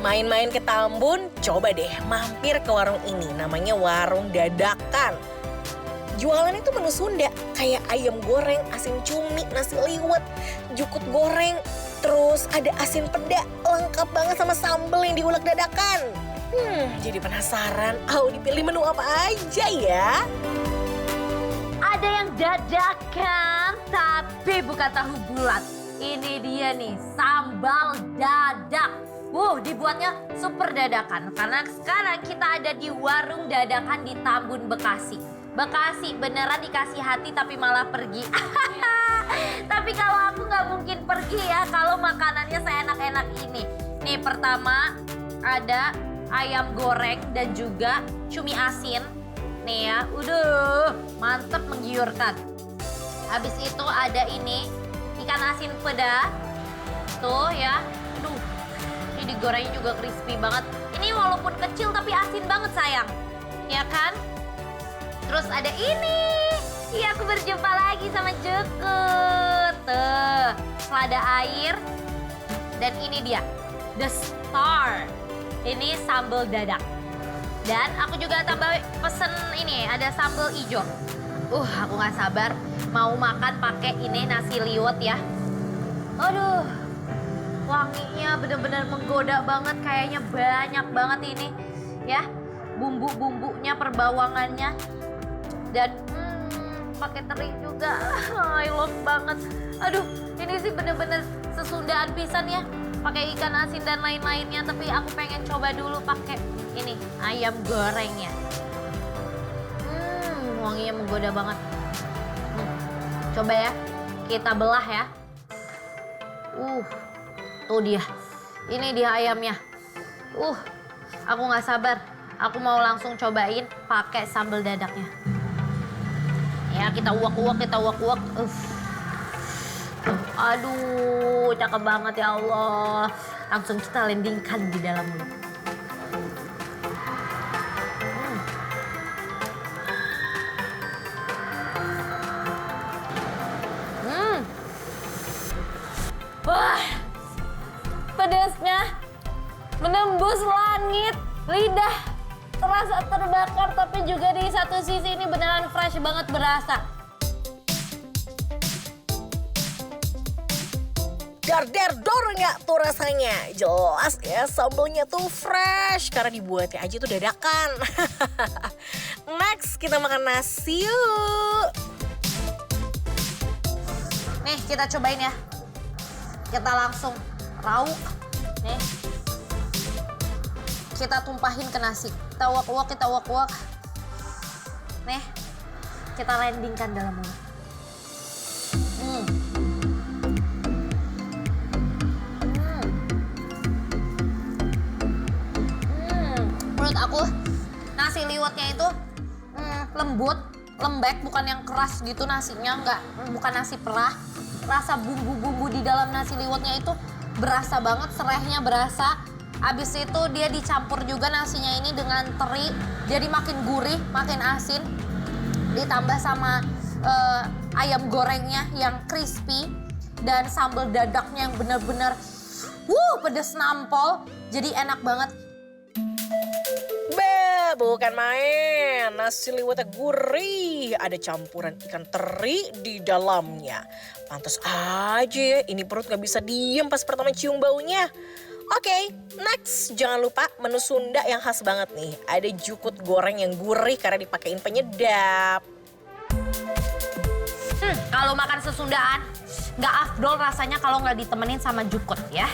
Main-main ke Tambun, coba deh mampir ke warung ini, namanya Warung Dadakan. Jualannya tuh menu Sunda, kayak ayam goreng, asin cumi, nasi liwet, jukut goreng, terus ada asin peda, lengkap banget sama sambal yang diulek dadakan. Jadi penasaran, dipilih menu apa aja ya? Ada yang dadakan, tapi bukan tahu bulat. Ini dia nih, sambal dadak. Dibuatnya super dadakan. Karena sekarang kita ada di warung dadakan di Tambun, Bekasi. Bekasi beneran dikasih hati tapi malah pergi. Tapi kalau aku nggak mungkin pergi ya kalau makanannya seenak-enak ini. Nih pertama ada ayam goreng dan juga cumi asin. Nih ya, mantep menggiurkan. Habis itu ada ini ikan asin peda. Tuh ya, ini digorengnya juga crispy banget. Ini walaupun kecil tapi asin banget sayang, ya kan? Terus ada ini, aku berjumpa lagi sama Jukut. Tuh, selada air. Dan ini dia, the star. Ini sambal dadak. Dan aku juga tambah pesen ini, ada sambal hijau. Aku gak sabar mau makan pakai ini nasi liwet ya. Aduh, wanginya bener-bener menggoda banget, kayaknya banyak banget ini ya. Bumbu-bumbunya, perbawangannya. Dan pakai teri juga, I love banget. Aduh, ini sih bener-bener sesundaan pisan ya. Pakai ikan asin dan lain-lainnya, tapi aku pengen coba dulu pakai ini ayam gorengnya. Wanginya menggoda banget. Coba ya, kita belah ya. Tuh dia, ini dia ayamnya. Aku nggak sabar. Aku mau langsung cobain pakai sambal dadaknya. Ya, kita uak-uak. Aduh, cakep banget ya Allah. Langsung kita landingkan di dalam mulut. Wah, pedasnya menembus langit, lidah terasa terbakar, tapi juga di satu sisi ini beneran fresh banget berasa. Dar-dar-dor nggak tuh rasanya? Jelas ya, sambalnya tuh fresh karena dibuatnya aja tuh dadakan. Next, kita makan nasi yuk. Nih, kita cobain ya. Kita langsung rauk. Nih. Kita tumpahin ke nasi. Kita uak-uak. Nih, kita landingkan dalam mulut. Menurut aku, nasi liwetnya itu lembut, lembek, bukan yang keras gitu nasinya, bukan nasi perah. Rasa bumbu-bumbu di dalam nasi liwetnya itu berasa banget, serehnya berasa. Habis itu dia dicampur juga nasinya ini dengan teri, jadi makin gurih, makin asin. Ditambah sama ayam gorengnya yang crispy dan sambal dadaknya yang bener-bener pedes nampol, jadi enak banget. Bukan main, nasi liwetnya gurih, ada campuran ikan teri di dalamnya. Pantes aja ya, ini perut gak bisa diem pas pertama cium baunya. Oke, next, jangan lupa menu Sunda yang khas banget nih. Ada jukut goreng yang gurih karena dipakein penyedap. Kalau makan sesundaan, gak afdol rasanya kalau gak ditemenin sama jukut ya.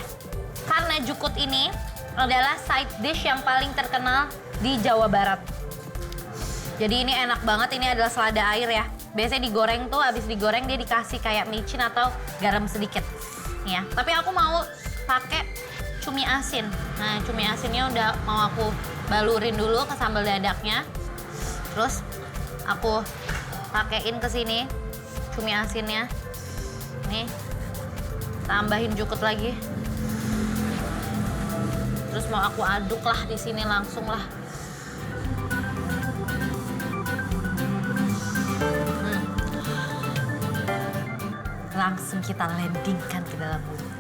Karena jukut ini adalah side dish yang paling terkenal di Jawa Barat. Jadi ini enak banget, ini adalah selada air ya. Biasanya digoreng tuh, habis digoreng dia dikasih kayak micin atau garam sedikit. Ya, tapi aku mau pakai cumi asin. Nah, cumi asinnya udah mau aku balurin dulu ke sambal dadaknya. Terus aku pakein ke sini cumi asinnya. Nih, tambahin jukut lagi. Terus mau aku aduk lah di sini langsung lah. Langsung kita landingkan ke dalam mulut.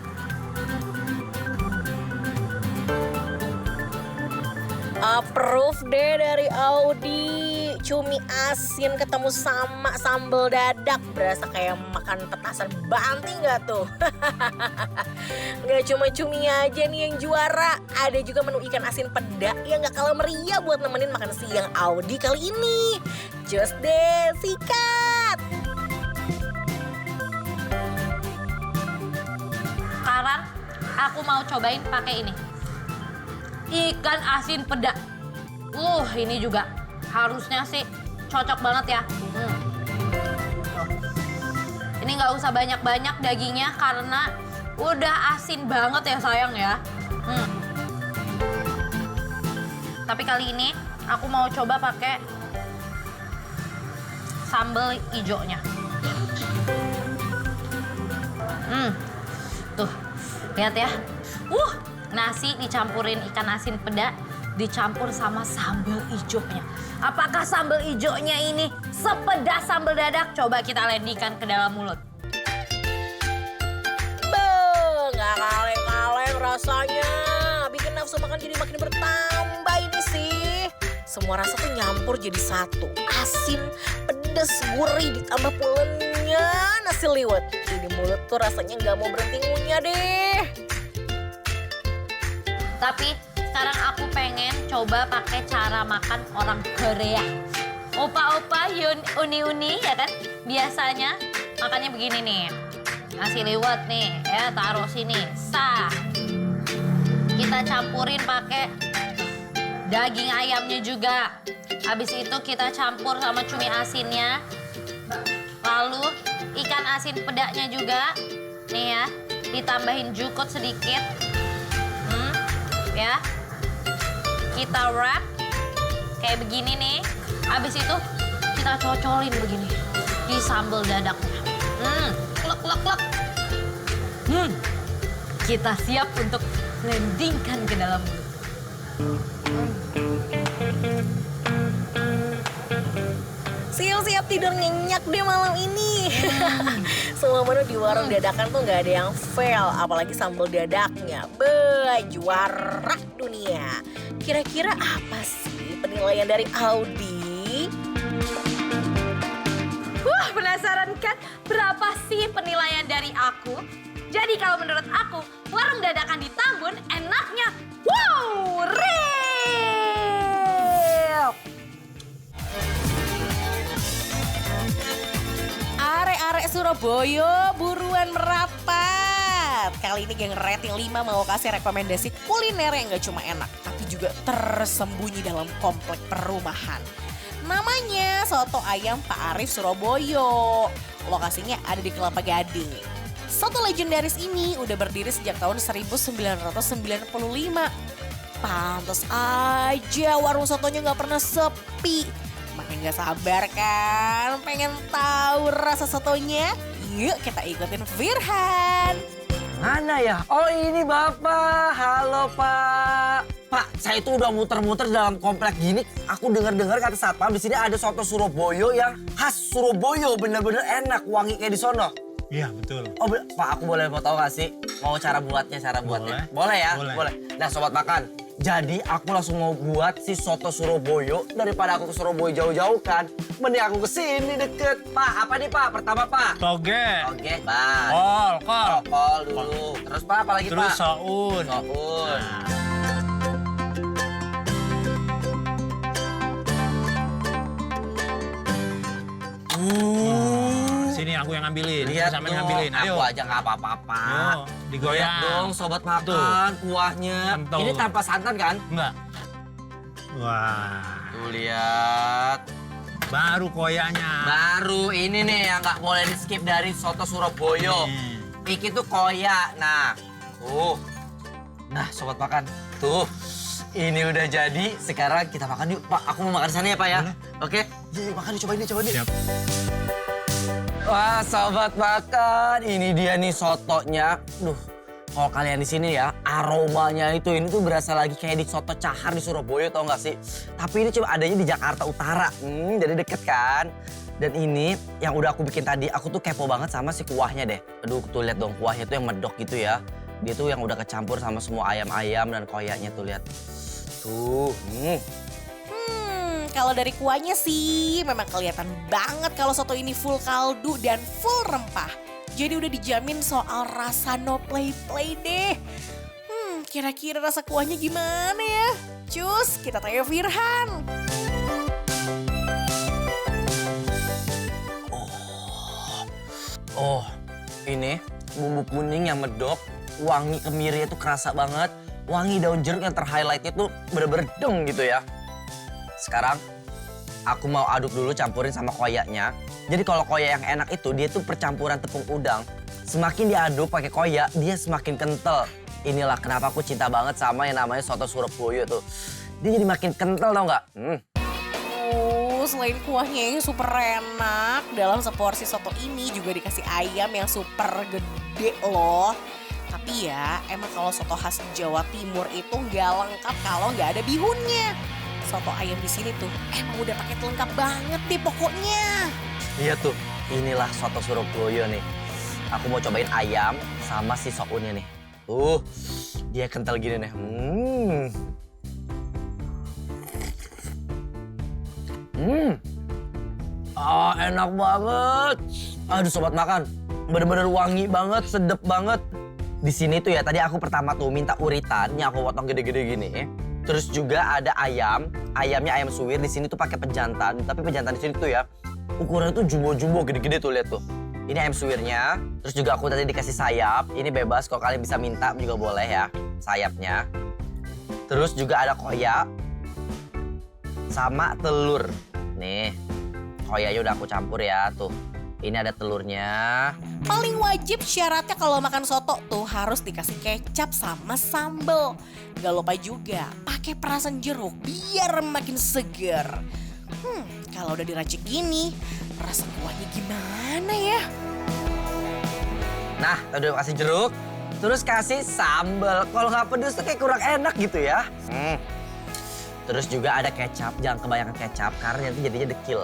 Approve deh dari Audi. Cumi asin ketemu sama sambal dadak. Berasa kayak makan petasan banting gak tuh? Gak cuma cumi aja nih yang juara. Ada juga menu ikan asin peda yang gak kalah meriah buat nemenin makan siang Audi kali ini. Just deh, sikat! Sekarang aku mau cobain pakai ini. Ikan asin peda. Ini juga harusnya sih cocok banget ya. Ini nggak usah banyak-banyak dagingnya karena udah asin banget ya sayang ya. Tapi kali ini aku mau coba pakai sambal ijonya. Tuh, lihat ya. Nasi dicampurin ikan asin peda, dicampur sama sambal ijonya. Apakah sambal ijonya ini sepedas sambal dadak? Coba kita lendikan ke dalam mulut. Nggak kaleng-kaleng rasanya. Bikin nafsu makan jadi makin bertambah ini sih. Semua rasa tuh nyampur jadi satu. Asin, pedas, gurih, ditambah pulennya nasi liwet. Jadi mulut tuh rasanya nggak mau berhenti ngunyah deh. Tapi sekarang aku pengen coba pakai cara makan orang Korea. Opa-opa, uni-uni ya kan? Biasanya makannya begini nih. Nasi liwet nih ya, taruh sini. Kita campurin pakai daging ayamnya juga. Habis itu kita campur sama cumi asinnya. Lalu ikan asin pedanya juga. Nih ya, ditambahin jukut sedikit. Ya, kita wrap kayak begini nih. Habis itu kita cocolin begini di sambal dadaknya. Klek. Kita siap untuk landingkan ke dalam mulut. Siap-siap tidur nyenyak deh malam ini. Semua menu di warung dadakan tuh nggak ada yang fail, apalagi sambal dadaknya. Juara dunia. Kira-kira apa sih penilaian dari Audi? Penasaran kan berapa sih penilaian dari aku? Jadi kalau menurut aku, warung dadakan di Tambun enaknya real. Arek-arek Surabaya buruan merapat. Kali ini geng rating 5 mau kasih rekomendasi kuliner yang gak cuma enak, tapi juga tersembunyi dalam komplek perumahan. Namanya Soto Ayam Pak Arif Surabaya. Lokasinya ada di Kelapa Gading. Soto legendaris ini udah berdiri sejak tahun 1995. Pantes aja warung sotonya gak pernah sepi. Makin gak sabar kan pengen tahu rasa sotonya? Yuk kita ikutin Firhan. Mana ya? Oh ini Bapak. Halo Pak. Pak, saya itu udah muter-muter dalam komplek gini. Aku dengar-dengar kata satpam di sini ada soto Surabaya yang khas Surabaya, bener-bener enak, wangi kayak di sono. Iya betul. Oh Pak, aku boleh mau tahu gak sih? Mau cara buatnya, Boleh ya? Boleh. Nah Sobat Makan, jadi aku langsung mau buat si soto Surabaya. Daripada aku ke Surabaya jauh-jauh kan, mending aku ke sini deket. Pak, apa nih Pak? Pertama Pak. Toge. Oke, Pak. Kol. Dulu. Terus Pak, apa lagi Terus Pak? soun. Soun. Sini aku yang ngambilin. Lihat Sama dong, ngambilin. Ayo. aku aja nggak apa-apa. Ayo, digoyang. Lihat dong Sobat Makan, Tuh. kuahnya. Kental. Ini tanpa santan kan? Enggak. Wah. Tuh lihat. Baru koyanya. Baru ini nih yang nggak boleh di skip dari soto Surabaya. Iki tuh koya. Nah, tuh. Nah, Sobat Makan, tuh. Ini udah jadi. Sekarang kita makan yuk, Pak. Aku mau makan di sana ya, Pak ya. Boleh. Oke? Yuk, makan cobain nih. Siap. Wah, Sobat Makan, ini dia nih sotonya. Duh, kalau kalian di sini ya, aromanya ini tuh berasa lagi kayak di soto Cahar di Surabaya, tau gak sih? Tapi ini cuma adanya di Jakarta Utara, jadi deket kan. Dan ini yang udah aku bikin tadi, aku tuh kepo banget sama si kuahnya deh. Aduh, tuh lihat dong kuahnya tuh yang medok gitu ya. Dia tuh yang udah kecampur sama semua ayam-ayam dan koyaknya tuh lihat. Tuh. Kalau dari kuahnya sih memang kelihatan banget kalau soto ini full kaldu dan full rempah. Jadi udah dijamin soal rasa no play-play deh. Kira-kira rasa kuahnya gimana ya? Cus, kita tanya Firhan. Oh, ini bumbu kuning yang medok, wangi kemirinya tuh kerasa banget. Wangi daun jeruk yang terhighlightnya tuh bener-bener deng gitu ya. Sekarang aku mau aduk dulu campurin sama koyaknya. Jadi kalau koyak yang enak itu dia tuh percampuran tepung udang. Semakin diaduk pakai koyak dia semakin kental. Inilah kenapa aku cinta banget sama yang namanya soto Surabaya tuh. Dia jadi makin kental tau nggak? Selain kuahnya yang super enak, dalam seporsi soto ini juga dikasih ayam yang super gede loh. Tapi ya emang kalau soto khas Jawa Timur itu nggak lengkap kalau nggak ada bihunnya. Soto ayam di sini tuh emang udah paket lengkap banget deh pokoknya. Iya tuh, inilah soto Surabaya nih. Aku mau cobain ayam sama si sounnya nih. Dia kental gini nih. Enak banget. Aduh sobat makan, bener-bener wangi banget, sedep banget. Di sini tuh ya tadi aku pertama tuh minta uritan yang aku potong gede-gede gini. Terus juga ada ayam, ayamnya ayam suwir. Di sini tuh pakai pejantan, tapi pejantan di sini tuh ya ukurannya tuh jumbo-jumbo gede-gede tuh lihat tuh. Ini ayam suwirnya. Terus juga aku tadi dikasih sayap. Ini bebas kalau kalian bisa minta juga boleh ya sayapnya. Terus juga ada koyak sama telur. Nih, koyaknya udah aku campur ya tuh. Ini ada telurnya. Paling wajib syaratnya kalau makan soto tuh harus dikasih kecap sama sambal. Gak lupa juga pakai perasan jeruk biar makin seger. Kalau udah diracik gini, rasa kuahnya gimana ya? Nah, tadi udah kasih jeruk, terus kasih sambal. Kalau nggak pedes tuh kayak kurang enak gitu ya. Terus juga ada kecap, jangan kebanyakan kecap karena nanti jadinya dekil.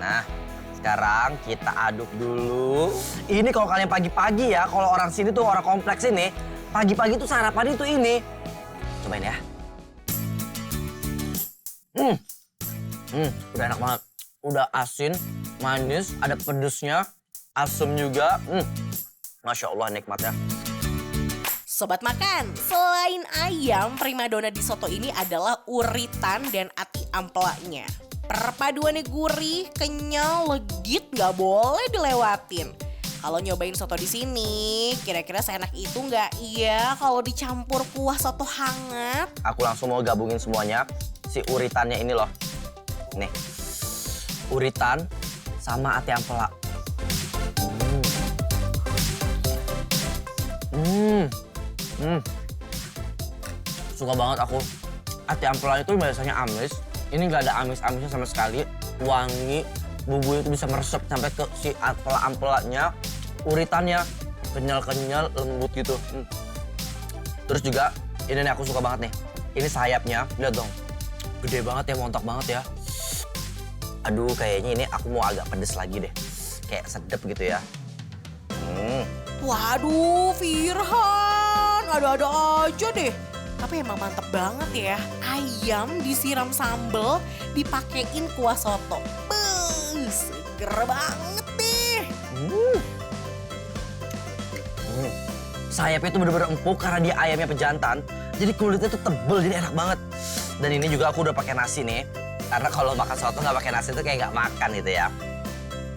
Nah, sekarang kita aduk dulu. Ini kalau kalian pagi-pagi ya, kalau orang sini tuh orang kompleks ini, pagi-pagi tuh sarapan itu ini. Cobain ya. Udah enak banget. Udah asin, manis, ada pedesnya, asem juga. Masya Allah nikmatnya. Sobat makan, selain ayam, primadona di soto ini adalah uritan dan ati amplaknya. Perpaduannya gurih, kenyal, legit, nggak boleh dilewatin. Kalau nyobain soto di sini, kira-kira seenak itu nggak? Iya, kalau dicampur kuah soto hangat. Aku langsung mau gabungin semuanya. Si uritannya ini loh. Nih, uritan sama ati ampela. Suka banget aku. Ati ampela itu biasanya amis. Ini nggak ada amis-amisnya sama sekali. Wangi, bumbunya itu bisa meresap sampai ke si ampela-ampelanya. Uritannya kenyal-kenyal, lembut gitu. Terus juga ini nih aku suka banget nih. Ini sayapnya, lihat dong. Gede banget ya, montok banget ya. Aduh, kayaknya ini aku mau agak pedes lagi deh. Kayak sedep gitu ya. Waduh, Firhan, ada-ada aja deh. Tapi emang mantep banget ya. Ayam disiram sambal, dipakein kuah soto. Seger banget deh. Sayapnya tuh bener-bener empuk karena dia ayamnya pejantan. Jadi kulitnya tuh tebel, jadi enak banget. Dan ini juga aku udah pakai nasi nih. Karena kalau makan soto nggak pakai nasi tuh kayak nggak makan gitu ya.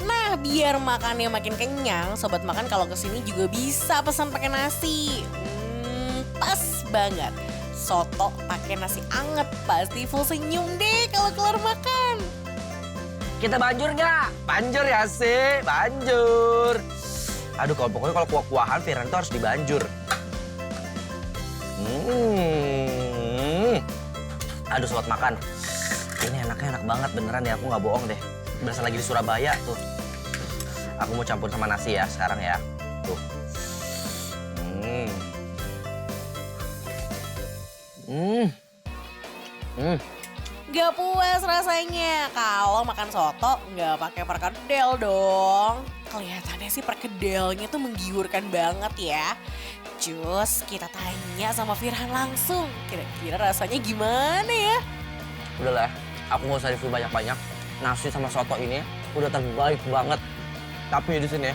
Nah, biar makannya makin kenyang, sobat makan kalau kesini juga bisa pesan pakai nasi. Pas banget. Soto pakai nasi anget, pasti full senyum deh kalau kelar makan. Kita banjur nggak? Banjur ya sih, banjur. Aduh, pokoknya kalau kuah-kuahan Firhan tuh harus dibanjur. Aduh, sobat makan. Ini enaknya enak banget beneran ya, aku nggak bohong deh. Berasa lagi di Surabaya tuh. Aku mau campur sama nasi ya sekarang ya. Tuh. Gak puas rasanya kalau makan soto nggak pakai perkedel dong. kelihatannya sih perkedelnya tuh menggiurkan banget ya. Cus, kita tanya sama Firhan langsung. Kira-kira rasanya gimana ya? Udahlah, aku nggak usah review banyak-banyak. Nasi sama soto ini udah terbaik banget. Tapi di sini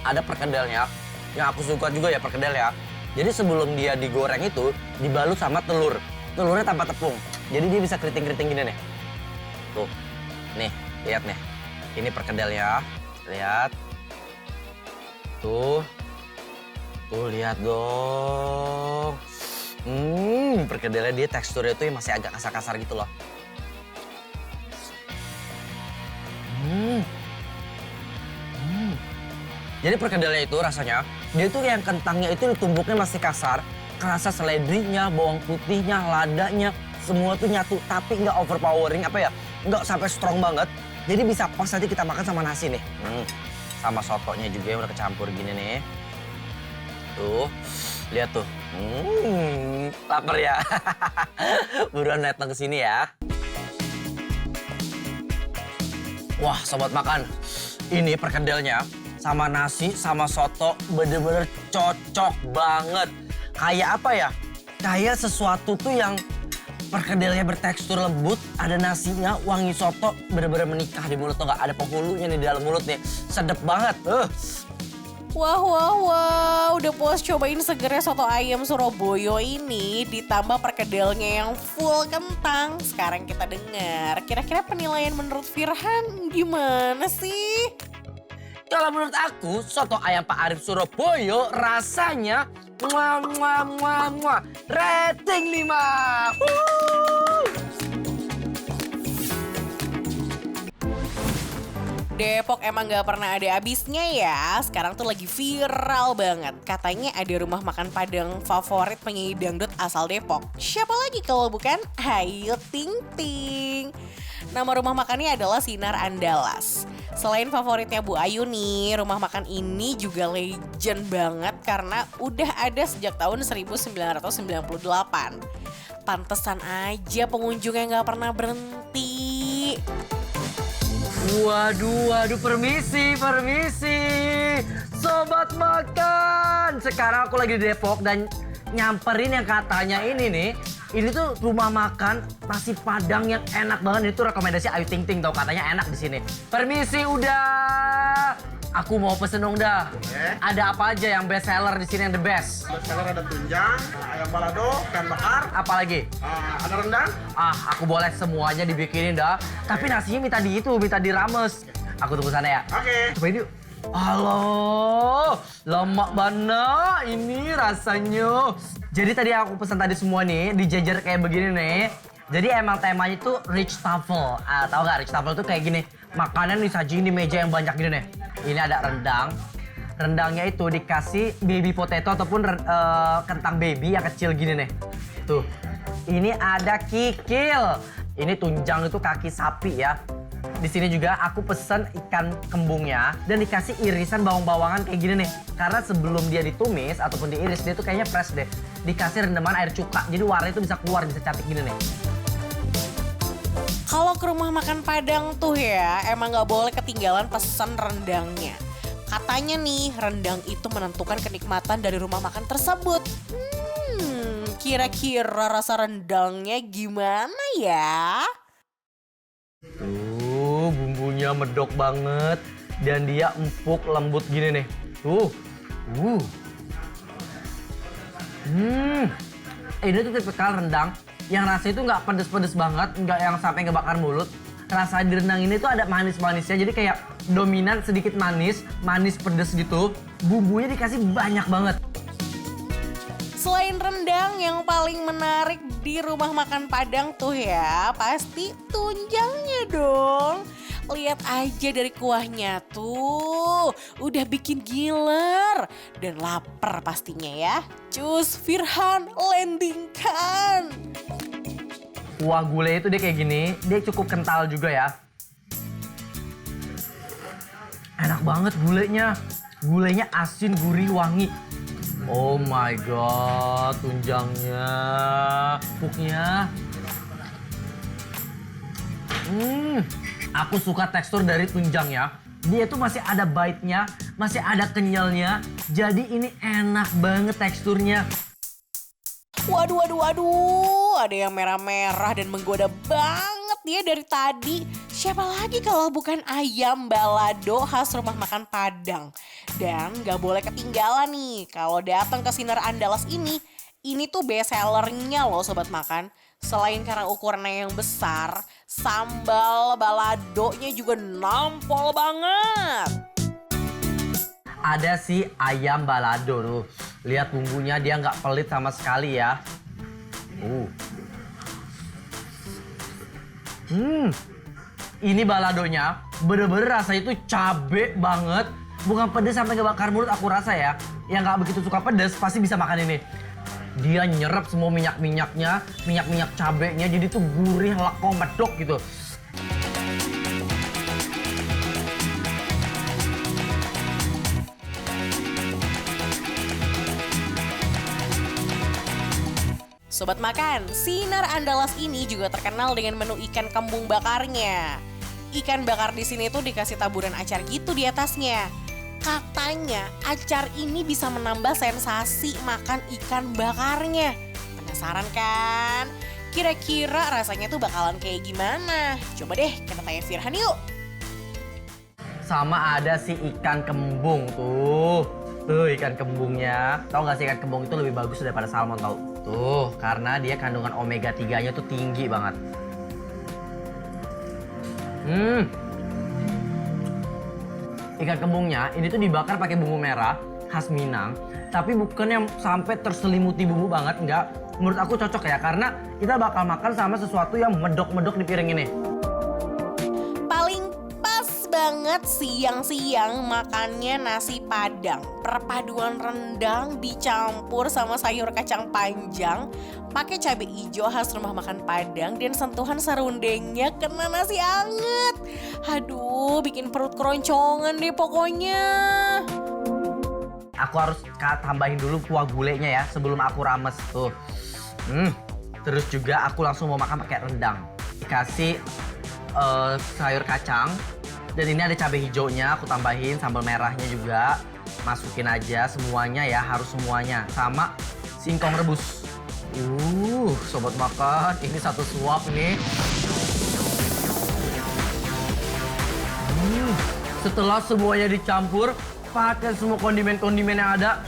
ada perkedelnya yang aku suka juga ya perkedel ya. Jadi sebelum dia digoreng itu dibalut sama telur. Telurnya tanpa tepung. Jadi dia bisa keriting-keriting gini nih. Tuh, nih lihat nih. Ini perkedelnya, lihat. Tuh lihat dong. Perkedelnya dia teksturnya tuh masih agak kasar-kasar gitu loh. Jadi perkedelnya itu rasanya, dia tuh yang kentangnya itu ditumbuknya masih kasar. Kerasa seledrinya, bawang putihnya, ladanya, semua tuh nyatu. Tapi nggak overpowering, nggak sampai strong banget. Jadi bisa pas nanti kita makan sama nasi nih. Sama sotonya juga yang udah kecampur gini nih. Tuh, lihat tuh. Lapar ya. Buruan datang ke sini ya. Wah, sobat makan. Ini perkedelnya sama nasi sama soto bener-bener cocok banget. Kayak apa ya? Kayak sesuatu tuh yang perkedelnya bertekstur lembut, ada nasinya, wangi soto bener-bener menikah di mulut tuh nggak? Ada penghulunya nih di dalam mulut nih. Sedep banget. Wah, udah puas cobain segernya soto ayam Surabaya ini ditambah perkedelnya yang full kentang. Sekarang kita dengar, kira-kira penilaian menurut Firhan gimana sih? Kalau menurut aku, soto ayam Pak Arif Surabaya rasanya rating 5. Depok emang gak pernah ada habisnya ya. Sekarang tuh lagi viral banget. Katanya ada rumah makan Padang favorit penyanyi dangdut asal Depok. Siapa lagi kalau bukan Ayu Ting Ting. Nama rumah makannya adalah Sinar Andalas. Selain favoritnya Bu Ayu nih, rumah makan ini juga legend banget karena udah ada sejak tahun 1998. Pantesan aja pengunjungnya gak pernah berhenti. Waduh, permisi. Sobat makan. Sekarang aku lagi di Depok dan nyamperin yang katanya ini nih. Ini tuh rumah makan nasi Padang yang enak banget. Itu rekomendasi Ayu Ting Ting, tau katanya enak di sini. Permisi udah. Aku mau pesen dong dah. Ada apa aja yang best seller di sini yang the best? Best seller ada tunjang, ayam balado, ikan bakar, Apa lagi? ada rendang. Aku boleh semuanya dibikinin dah. Tapi nasinya minta dirames. Aku tunggu sana ya. Oke. Cobain yuk. Halo, lemak banget ini rasanya. Jadi tadi aku pesan tadi semua nih, dijajar kayak begini nih. Jadi emang temanya itu rich truffle. Tahu gak rich truffle tuh kayak gini. Makanan disajiin di meja yang banyak gini nih. Ini ada rendang. Rendangnya itu dikasih baby potato ataupun kentang baby yang kecil gini nih. Tuh. Ini ada kikil. Ini tunjang itu kaki sapi ya. Di sini juga aku pesen ikan kembungnya dan dikasih irisan bawang-bawangan kayak gini nih. Karena sebelum dia ditumis ataupun diiris dia tuh kayaknya fresh deh. Dikasih rendaman air cuka. Jadi warnanya itu bisa keluar, bisa cantik gini nih. Kalau ke rumah makan Padang tuh ya, emang gak boleh ketinggalan pesan rendangnya. Katanya nih, rendang itu menentukan kenikmatan dari rumah makan tersebut. Kira-kira rasa rendangnya gimana ya? Tuh, bumbunya medok banget. Dan dia empuk, lembut gini nih. Tuh. Ini tuh tipikal rendang yang rasanya itu nggak pedes-pedes banget, nggak yang sampai ngebakar mulut. Rasa di rendang ini tuh ada manis-manisnya, jadi kayak dominan sedikit manis pedes gitu. Bumbunya dikasih banyak banget. Selain rendang yang paling menarik di rumah makan Padang tuh ya, pasti tunjangnya dong. Lihat aja dari kuahnya tuh, udah bikin giler dan lapar pastinya ya. Cus, Firhan, landingkan. Kuah gulai itu dia kayak gini, dia cukup kental juga ya. Enak banget gulainya. Gulainya asin, gurih, wangi. Oh my god, tunjangnya, empuknya. Aku suka tekstur dari tunjangnya. Dia tuh masih ada bite-nya, masih ada kenyalnya. Jadi ini enak banget teksturnya. Waduh, waduh, waduh. Ada yang merah-merah dan menggoda banget dia dari tadi. Siapa lagi kalau bukan ayam balado khas rumah makan Padang. Dan gak boleh ketinggalan nih kalau datang ke Sinar Andalas ini. Ini tuh best sellernya loh sobat makan. Selain karena ukurannya yang besar, sambal baladonya juga nampol banget. Ada si ayam balado tuh. Lihat bumbunya dia nggak pelit sama sekali ya. Ini baladonya bener-bener rasanya itu cabe banget. Bukan pedes sampai ngebakar mulut aku rasa ya. Yang nggak begitu suka pedes pasti bisa makan ini. Dia nyerap semua minyak-minyaknya, minyak-minyak cabenya, jadi tuh gurih, lekong, medok gitu. Sobat makan, Sinar Andalas ini juga terkenal dengan menu ikan kembung bakarnya. Ikan bakar di sini tuh dikasih taburan acar gitu di atasnya. Katanya acar ini bisa menambah sensasi makan ikan bakarnya. Penasaran kan? Kira-kira rasanya tuh bakalan kayak gimana? Coba deh kita tanya Firhan yuk. Sama ada si ikan kembung tuh. Tuh ikan kembungnya. Tahu nggak sih ikan kembung itu lebih bagus daripada salmon tau? Tuh karena dia kandungan omega 3-nya tuh tinggi banget. Ikan kembungnya ini tuh dibakar pakai bumbu merah khas Minang, tapi bukan yang sampai terselimuti bumbu banget, enggak. Menurut aku cocok ya, karena kita bakal makan sama sesuatu yang medok-medok di piring ini. Paling pas banget siang-siang makannya nasi Padang. Perpaduan rendang dicampur sama sayur kacang panjang, pakai cabai hijau khas rumah makan Padang dan sentuhan serundengnya kena nasi anget. Aduh, bikin perut keroncongan deh pokoknya. Aku harus tambahin dulu kuah gulenya ya sebelum aku rames tuh. Terus juga aku langsung mau makan pakai rendang. Dikasih sayur kacang dan ini ada cabai hijaunya, aku tambahin sambal merahnya juga. Masukin aja semuanya ya, harus semuanya. Sama singkong rebus. Sobat makan, ini satu suap nih. Setelah semuanya dicampur, pakai semua kondimen-kondimen yang ada.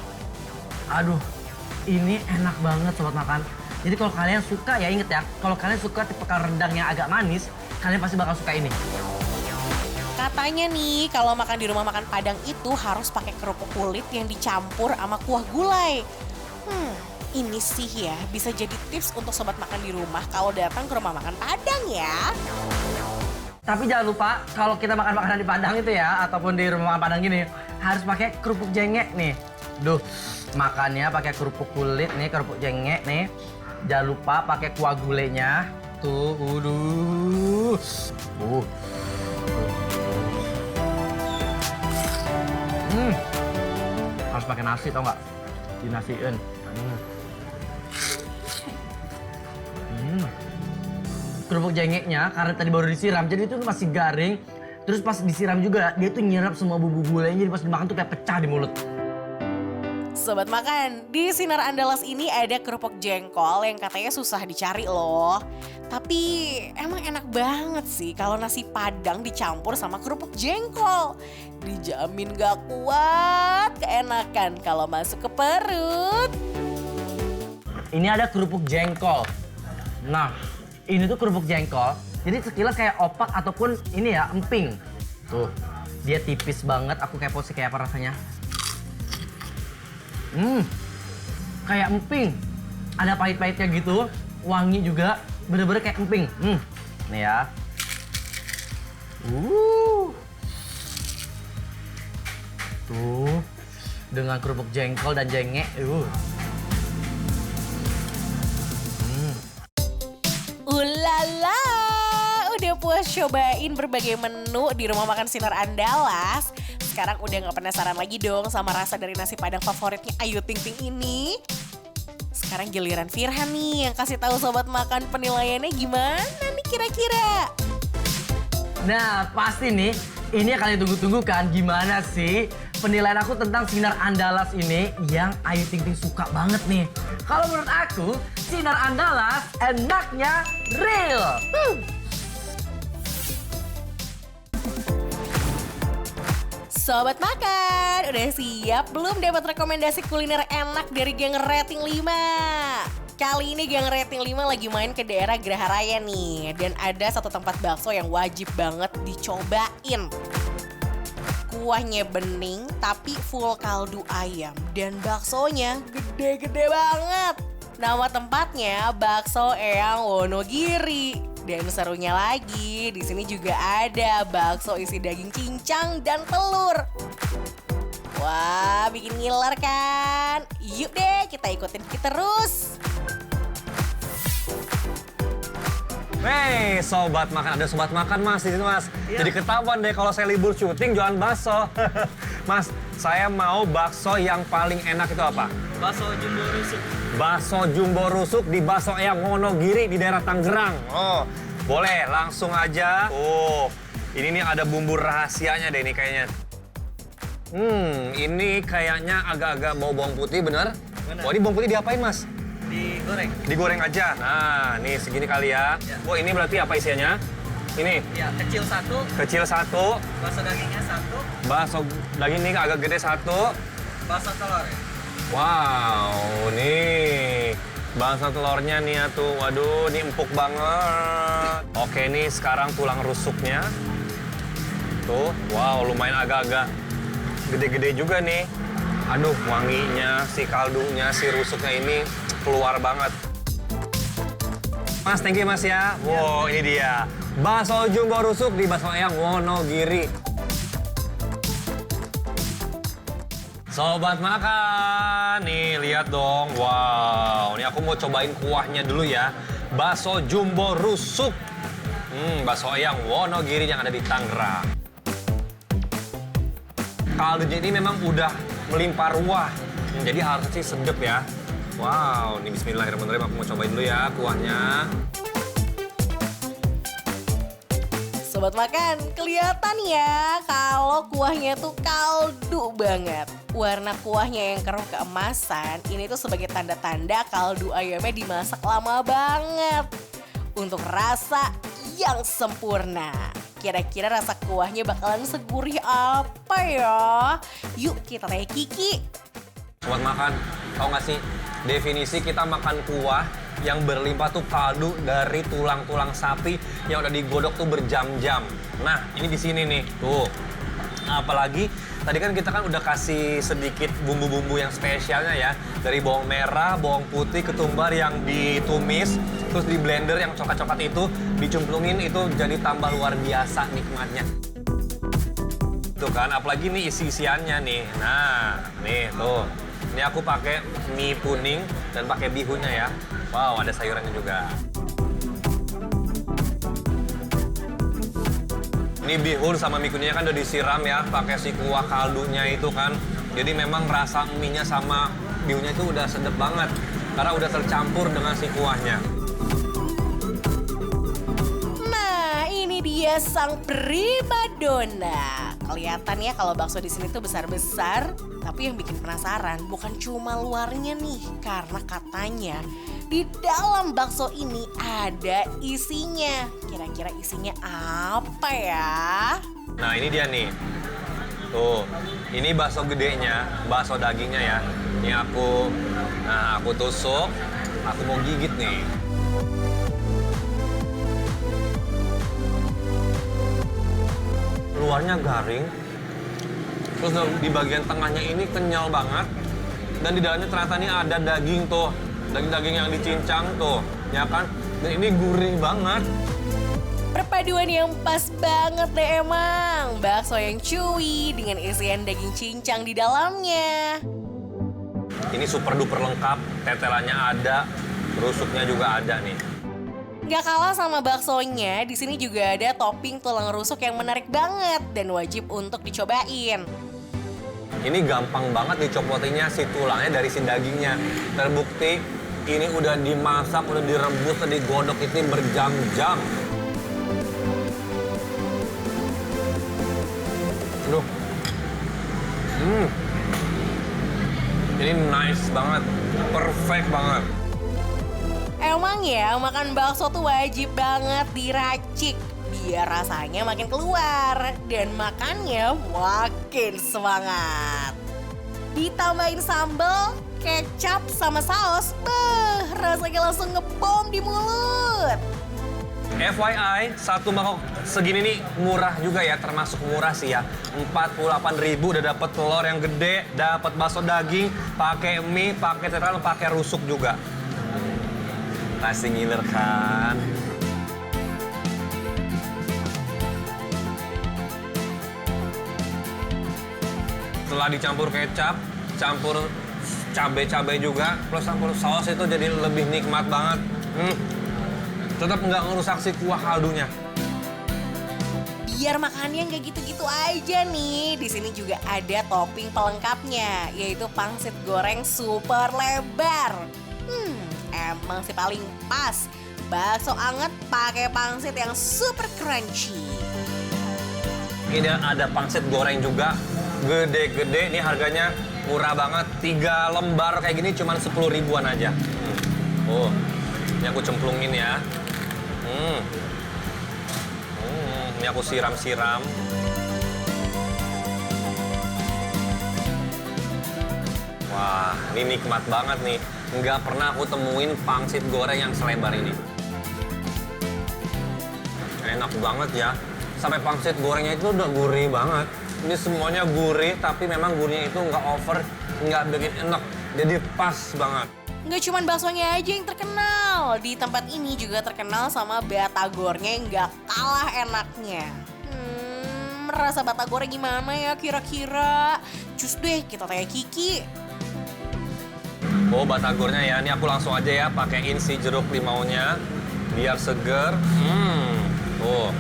Aduh, ini enak banget sobat makan. Jadi kalau kalian suka ya inget ya, kalau kalian suka tipe rendang yang agak manis, kalian pasti bakal suka ini. Katanya nih kalau makan di rumah makan Padang itu harus pakai kerupuk kulit yang dicampur sama kuah gulai. Ini sih ya bisa jadi tips untuk sobat makan di rumah kalau datang ke rumah makan Padang ya. Tapi jangan lupa kalau kita makan makanan di Padang itu ya, ataupun di rumah makan Padang gini, harus pakai kerupuk jengek nih. Duh, makannya pakai kerupuk kulit nih, kerupuk jengek nih. Jangan lupa pakai kuah gulainya. Tuh, harus pakai nasi tau nggak? Dinasiin. Kerupuk jengeknya karena tadi baru disiram, jadi itu masih garing. Terus pas disiram juga dia tuh nyerap semua bumbu gulainya, jadi pas dimakan tuh kayak pecah di mulut. Sobat makan, di Sinar Andalas ini ada kerupuk jengkol yang katanya susah dicari loh. Tapi emang enak banget sih kalau nasi Padang dicampur sama kerupuk jengkol. Dijamin gak kuat keenakan kalau masuk ke perut. Ini ada kerupuk jengkol. Nah, ini tuh kerupuk jengkol. Jadi sekilas kayak opak ataupun ini ya emping. Tuh, dia tipis banget. Aku kepo sih kayak apa rasanya. Kayak emping. Ada pahit-pahitnya gitu. Wangi juga. Bener-bener kayak emping. Nih ya. Tuh. Dengan kerupuk jengkol dan jengek. Ulala, udah puas cobain berbagai menu di rumah makan Sinar Andalas. Sekarang udah gak penasaran lagi dong sama rasa dari nasi Padang favoritnya Ayu Ting Ting ini. Sekarang giliran Firhan nih yang kasih tahu sobat makan penilaiannya gimana nih kira-kira. Nah, pasti nih Ini yang kalian tunggu-tunggu kan, gimana sih penilaian aku tentang Sinar Andalas ini yang Ayu Ting Ting suka banget nih. Kalau menurut aku, Sinar Andalas enaknya real. Sobat makan, udah siap belum dapat rekomendasi kuliner enak dari geng rating 5? Kali ini geng rating 5 lagi main ke daerah Geraha Raya nih. Dan ada satu tempat bakso yang wajib banget dicobain. Kuahnya bening tapi full kaldu ayam. Dan baksonya gede-gede banget. Nama tempatnya Bakso Eyang Wonogiri. Dan serunya lagi, di sini juga ada bakso isi daging cincang dan telur. Wah, bikin ngiler kan? Yuk deh, kita ikutin terus. Hei, sobat makan, ada sobat makan mas di sini mas. Jadi ketahuan deh kalau saya libur syuting jualan bakso. Mas, saya mau bakso yang paling enak itu apa? Bakso jumbo rusuk. Bakso jumbo rusuk di Bakso Eyang Wonogiri di daerah Tangerang. Oh, boleh langsung aja. Oh, ini nih ada bumbu rahasianya deh ini kayaknya. Ini kayaknya agak-agak bau bawang putih, bener? Oh, ini bawang putih diapain mas? Digoreng. Digoreng aja. Nah, nih segini kali ya. Oh, ini berarti apa isiannya? Ini. Ya, kecil satu, Kecil satu, bakso dagingnya satu, bakso daging ini agak gede satu. bakso telur ya. Wow, nih bakso telurnya nih ya tuh. Waduh, ini empuk banget. Oke, nih sekarang tulang rusuknya. Tuh, wow, lumayan agak-agak gede-gede juga nih. Aduh, wanginya, si kaldunya, si rusuknya ini keluar banget. Mas, thank you mas ya. Wow, ini dia. Bakso jumbo rusuk di Bakso Eyang Wonogiri. Sobat makan, nih lihat dong. Wow, ini aku mau cobain kuahnya dulu ya. Bakso jumbo rusuk. Bakso Eyang Wonogiri yang ada di Tangerang. Kaldunya ini memang udah melimpah ruah. Jadi harusnya sih sedep ya. Wow, ini bismillahirrahmanirrahim. Aku mau cobain dulu ya kuahnya. Sobat makan, kelihatan ya kalau kuahnya tuh kaldu banget. Warna kuahnya yang keruh keemasan, ini tuh sebagai tanda-tanda kaldu ayamnya dimasak lama banget. Untuk rasa yang sempurna. Kira-kira rasa kuahnya bakalan segurih apa ya? Yuk kita tanya Kiki. Sobat makan, tau gak sih definisi kita makan kuah yang berlimpah tuh kaldu dari tulang-tulang sapi yang udah digodok tuh berjam-jam. Nah, ini di sini nih, tuh. Apalagi tadi kan kita kan udah kasih sedikit bumbu-bumbu yang spesialnya ya. Dari bawang merah, bawang putih, ketumbar yang ditumis, terus di blender yang coklat-coklat itu dicemplungin, itu jadi tambah luar biasa nikmatnya. Tuh kan, apalagi nih isi-isiannya nih. Nah, nih tuh. Ini aku pakai mie kuning dan pakai bihunnya ya. Wow, ada sayurannya juga. Ini bihun sama mie kuningnya kan udah disiram ya, pakai si kuah kaldunya itu kan. Jadi memang rasa mie-nya sama bihunnya itu udah sedep banget. Karena udah tercampur dengan si kuahnya. Nah, ini dia sang primadona. Kelihatan ya kalau bakso di sini tuh besar-besar, tapi yang bikin penasaran bukan cuma luarnya nih, karena katanya di dalam bakso ini ada isinya. Kira-kira isinya apa ya? Nah, ini dia nih. Tuh, ini bakso gedenya, bakso dagingnya ya. Ini aku tusuk, aku mau gigit nih. Luarnya garing, terus di bagian tengahnya ini kenyal banget, dan di dalamnya ternyata ini ada daging tuh, daging-daging yang dicincang tuh, ya kan? Dan ini gurih banget. Perpaduan yang pas banget deh emang. Bakso yang chewy dengan isian daging cincang di dalamnya. Ini super duper lengkap, tetelannya ada, rusuknya juga ada nih. Gak kalah sama baksonya, di sini juga ada topping tulang rusuk yang menarik banget dan wajib untuk dicobain. Ini gampang banget dicopotinnya si tulangnya dari si dagingnya. Terbukti ini udah dimasak, udah direbus, udah digodok itu berjam-jam. Ini nice banget, perfect banget. Emang ya, makan bakso tuh wajib banget diracik biar rasanya makin keluar dan makannya makin semangat. Ditambahin sambal, kecap, sama saus, rasanya langsung ngebom di mulut. FYI, satu mangkok segini nih murah juga ya, termasuk murah sih ya. 48.000 udah dapet telur yang gede, dapet bakso daging, pakai mie, pakai tetelan, pakai rusuk juga. Pasti ngiler kan? Setelah dicampur kecap, campur cabai-cabai juga, plus campur saus itu jadi lebih nikmat banget. Tetap nggak ngerusak si kuah kaldunya. Biar makannya nggak gitu-gitu aja nih, di sini juga ada topping pelengkapnya, yaitu pangsit goreng super lebar. Emang sih paling pas. Bakso anget pakai pangsit yang super crunchy. Ini ada pangsit goreng juga, gede-gede. Ini harganya murah banget. 3 lembar kayak gini cuma 10 ribuan aja. Oh, ini aku cemplungin ya. Ini aku siram-siram. Wah, ini nikmat banget nih. Nggak pernah aku temuin pangsit goreng yang selebar ini. Enak banget ya. Sampai pangsit gorengnya itu udah gurih banget. Ini semuanya gurih, tapi memang gurihnya itu nggak over, nggak bikin enak. Jadi pas banget. Nggak cuma baksonya aja yang terkenal, di tempat ini juga terkenal sama batagornya yang nggak kalah enaknya. Rasa batagornya gimana ya kira-kira? Cus deh, kita tanya Kiki. Oh, batagornya ya, ini aku langsung aja ya pakein si jeruk limaunya biar seger. Tuh,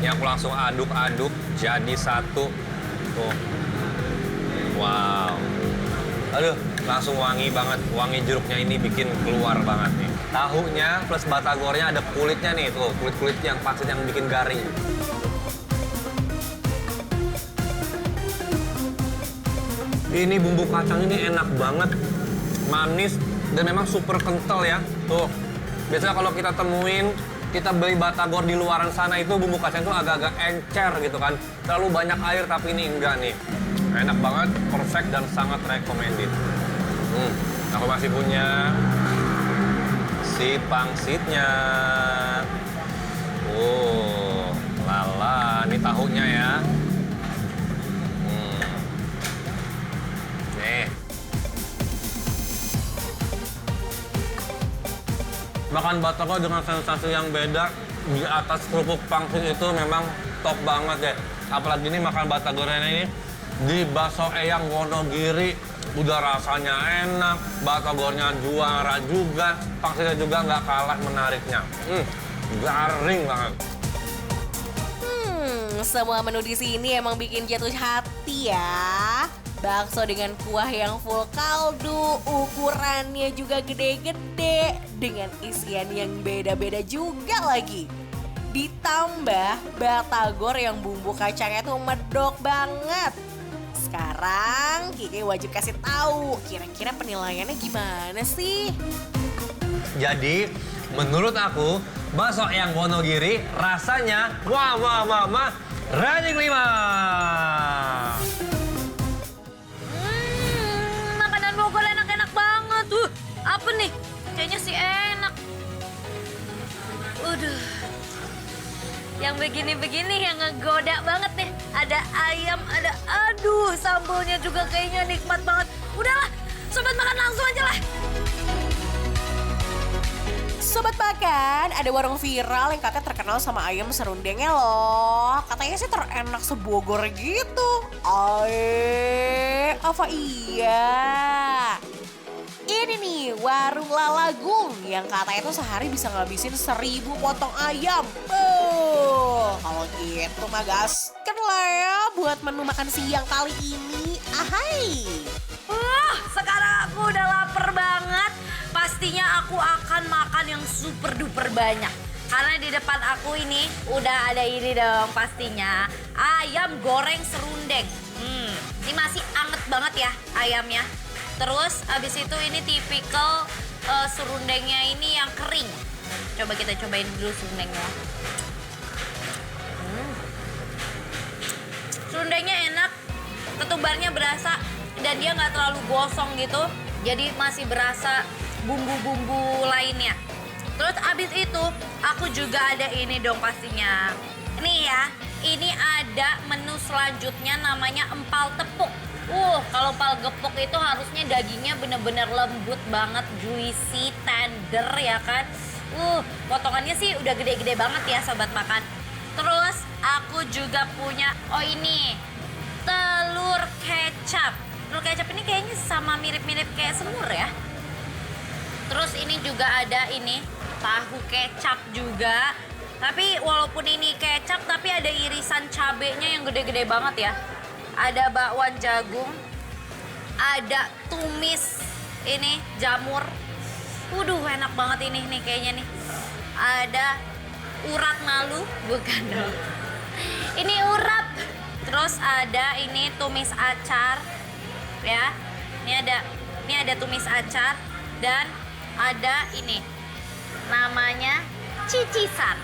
ini aku langsung aduk-aduk jadi satu. Tuh, wow. Aduh, langsung wangi banget. Wangi jeruknya ini bikin keluar banget nih. Tahunya plus batagornya ada kulitnya nih, tuh kulit-kulit yang pangsit yang bikin garing. Ini bumbu kacang ini enak banget, manis dan memang super kental ya. Tuh, biasanya kalau kita temuin, kita beli batagor di luaran sana itu bumbu kacang itu agak-agak encer gitu kan. Terlalu banyak air, tapi ini enggak nih. Enak banget, perfect dan sangat recommended. Aku masih punya si pangsitnya. Oh, lala, ini tahunya ya. Makan batagor dengan sensasi yang beda di atas kerupuk pangsit itu memang top banget ya. Apalagi ini makan batagornya ini di Bakso Eyang Wonogiri, udah rasanya enak, batagornya juara juga, pangsitnya juga nggak kalah menariknya. Garing banget. Semua menu di sini emang bikin jatuh hati ya. Bakso dengan kuah yang full kaldu, ukurannya juga gede-gede, dengan isian yang beda-beda juga lagi. Ditambah batagor yang bumbu kacangnya tuh medok banget. Sekarang Kiki wajib kasih tahu, kira-kira penilaiannya gimana sih? Jadi menurut aku Bakso Eyang Wonogiri rasanya wah ranking 5. Makanan Bogor enak-enak banget. Apa nih? Kayaknya sih enak. Udah. Yang begini-begini yang ngegoda banget nih. Ada ayam, aduh sambalnya juga kayaknya nikmat banget. Udahlah, sobat makan langsung aja lah. Sobat makan, ada warung viral yang kakak terkenal sama ayam serundengnya loh. Katanya sih terenak sebogor gitu. Apa iya? Ini nih warung Lalagung yang katanya tuh sehari bisa ngabisin 1000 potong ayam. Kalau gitu mah gasken lah ya buat menu makan siang kali ini. Ahai. Sekarang aku udah lapar banget. Pastinya aku akan makan yang super duper banyak. Karena di depan aku ini udah ada ini dong pastinya. Ayam goreng serundeng. Ini masih anget banget ya ayamnya. Terus abis itu ini tipikal serundengnya ini yang kering. Coba kita cobain dulu serundengnya. Serundengnya enak, ketumbarnya berasa dan dia nggak terlalu gosong gitu. Jadi masih berasa bumbu-bumbu lainnya. Terus abis itu aku juga ada ini dong pastinya. Nih ya, ini ada menu selanjutnya namanya empal tepuk. Kalau empal gepuk itu harusnya dagingnya bener-bener lembut banget, juicy, tender ya kan. Potongannya sih udah gede-gede banget ya sobat makan. Terus aku juga punya, ini telur kecap. Telur kecap ini kayaknya sama mirip-mirip kayak semur ya. Terus ini juga ada ini tahu kecap juga. Tapi walaupun ini kecap tapi ada irisan cabenya yang gede-gede banget ya. Ada bakwan jagung, ada tumis ini jamur. Enak banget ini nih kayaknya nih. Ada urat malu, bukan dong. Ini urat. Terus ada ini tumis acar ya. Ini ada tumis acar dan ada ini namanya cicisan.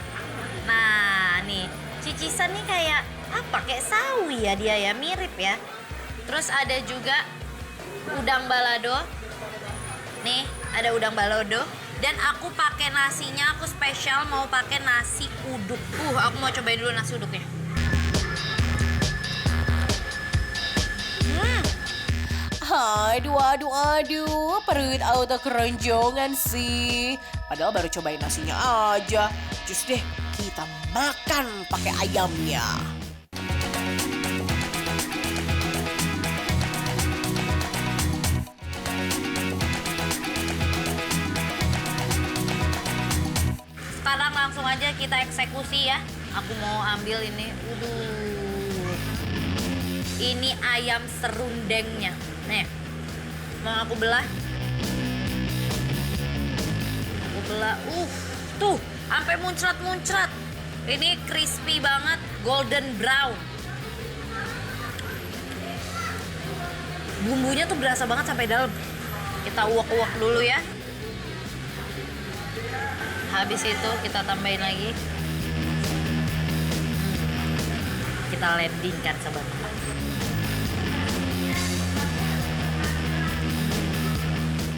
Nah, nih cicisan nih kayak apa? Kayak sawi ya dia ya, mirip ya. Terus ada juga udang balado. Nih, ada udang balado. Dan aku pakai nasinya, aku spesial mau pakai nasi uduk. Aku mau cobain dulu nasi uduknya. Aduh, perut auto keroncongan sih. Padahal baru cobain nasinya aja. Cus deh, kita makan pakai ayamnya. Sekarang langsung aja kita eksekusi ya. Aku mau ambil ini. Ini ayam serundengnya. Nih, mau aku belah. Aku belah. Tuh, sampai muncrat-muncrat. Ini crispy banget, golden brown. Bumbunya tuh berasa banget sampai dalam. Kita uak-uak dulu ya. Habis itu kita tambahin lagi. Kita landingkan sobat.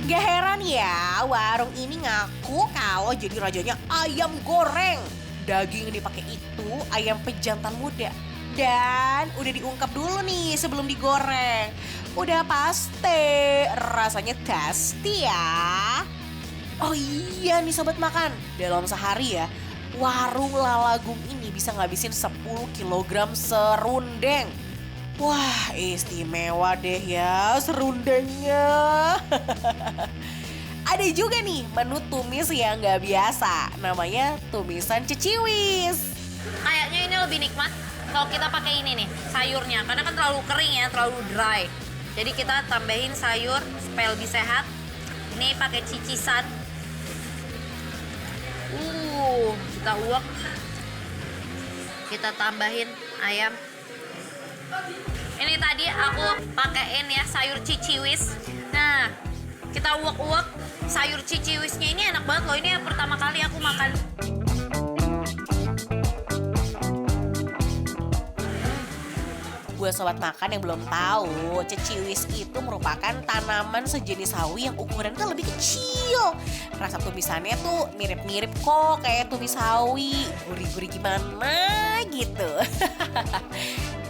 Gak heran ya, warung ini ngaku kalau jadi rajanya ayam goreng. Daging yang dipakai itu ayam pejantan muda. Dan udah diungkap dulu nih sebelum digoreng. Udah pasti rasanya tasty ya. Oh iya nih sobat makan, dalam sehari ya warung Lalagung ini bisa ngabisin 10 kg serundeng. Wah istimewa deh ya serundengnya. Ada juga nih menu tumis yang gak biasa, namanya tumisan ciciwis. Kayaknya ini lebih nikmat kalau kita pakai ini nih sayurnya, karena kan terlalu kering ya, terlalu dry. Jadi kita tambahin sayur supaya lebih sehat. Ini pakai cicisan. Kita uak. Kita tambahin ayam. Ini tadi aku pakein ya sayur ciciwis. Nah, kita uak-uak. Sayur ciciwisnya ini enak banget loh. Ini yang pertama kali aku makan. Buat sobat makan yang belum tahu, ciciwis itu merupakan tanaman sejenis sawi yang ukurannya lebih kecil. Rasa tumisannya tuh mirip-mirip kok kayak tumis sawi. Gurih-gurih gimana gitu.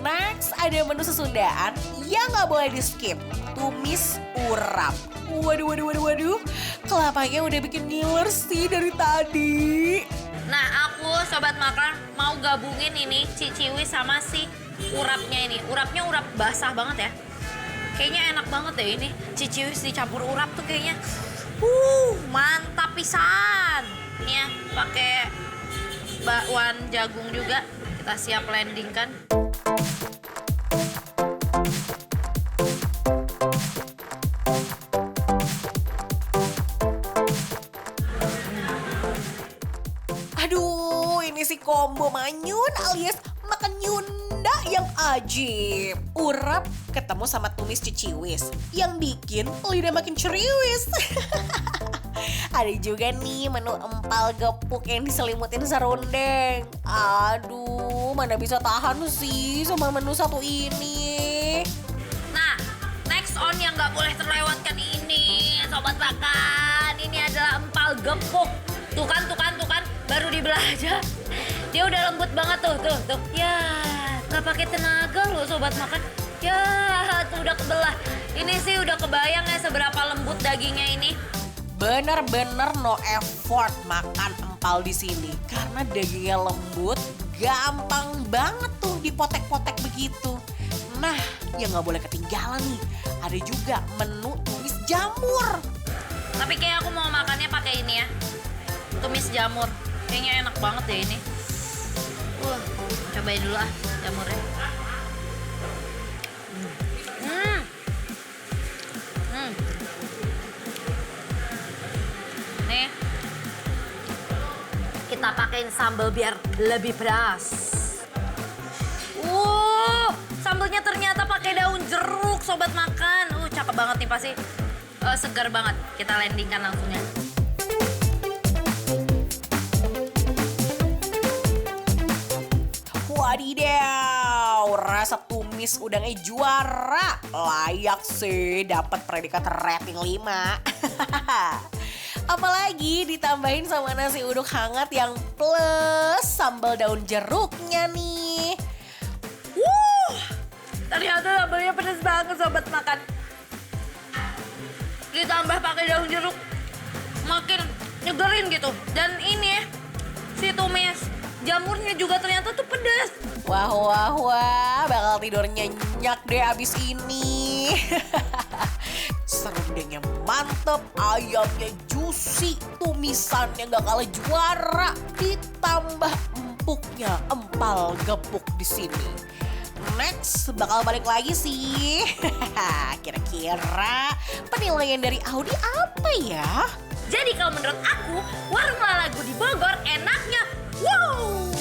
Next, ada menu sesundaan yang nggak boleh di skip. Tumis urap. Waduh. Kelapanya udah bikin ngiler sih dari tadi. Nah, aku sobat makan mau gabungin ini ciciwis sama si urapnya ini. Urapnya urap basah banget ya. Kayaknya enak banget deh ini. Ciciwis dicampur urap tuh kayaknya. Mantap pisan. Ini ya, pakai bakwan jagung juga. Kita siap landingkan. Aduh, ini si combo manyun alias makan nyun. Sunda yang ajib. Urap ketemu sama tumis ciciwis yang bikin lidah makin ceriwis. Ada juga nih menu empal gepuk yang diselimutin serundeng. Aduh, mana bisa tahan sih sama menu satu ini. Nah, next on yang nggak boleh terlewatkan ini, sobat makan. Ini adalah empal gepuk. Tuh kan, baru dibelah aja. Dia udah lembut banget tuh. Ya, nggak pakai tenaga loh sobat makan. Ya, tuh udah kebelah. Ini sih udah kebayang ya seberapa lembut dagingnya ini. Bener-bener no effort makan empal di sini karena dagingnya lembut, gampang banget tuh dipotek-potek begitu. Nah, yang nggak boleh ketinggalan nih, ada juga menu tumis jamur. Tapi kayak aku mau makannya pakai ini ya, tumis jamur. Kayaknya enak banget deh ini. Cobain dulu ah jamurnya. Nih, kita pakein sambal biar lebih pedas. Sambalnya ternyata pakai daun jeruk, sobat makan. Cakep banget nih pasti. Segar banget. Kita landingkan langsungnya. Wadidaw, rasa tumis udangnya juara. Layak sih dapat predikat rating 5. Apalagi ditambahin sama nasi uduk hangat yang plus sambal daun jeruknya nih. Ternyata sambalnya pedas banget sobat makan. Ditambah pakai daun jeruk, makin nyegerin gitu. Dan ini ya, si tumis jamurnya juga ternyata tuh pedas. Wah, bakal tidur nyenyak deh abis ini. Serundengnya mantep, ayamnya juicy, tumisannya gak kalah juara. Ditambah empuknya empal gepuk di sini. Next, bakal balik lagi sih. Kira-kira penilaian dari Audi apa ya? Jadi kalau menurut aku, warung Lalago di Bogor enaknya wow!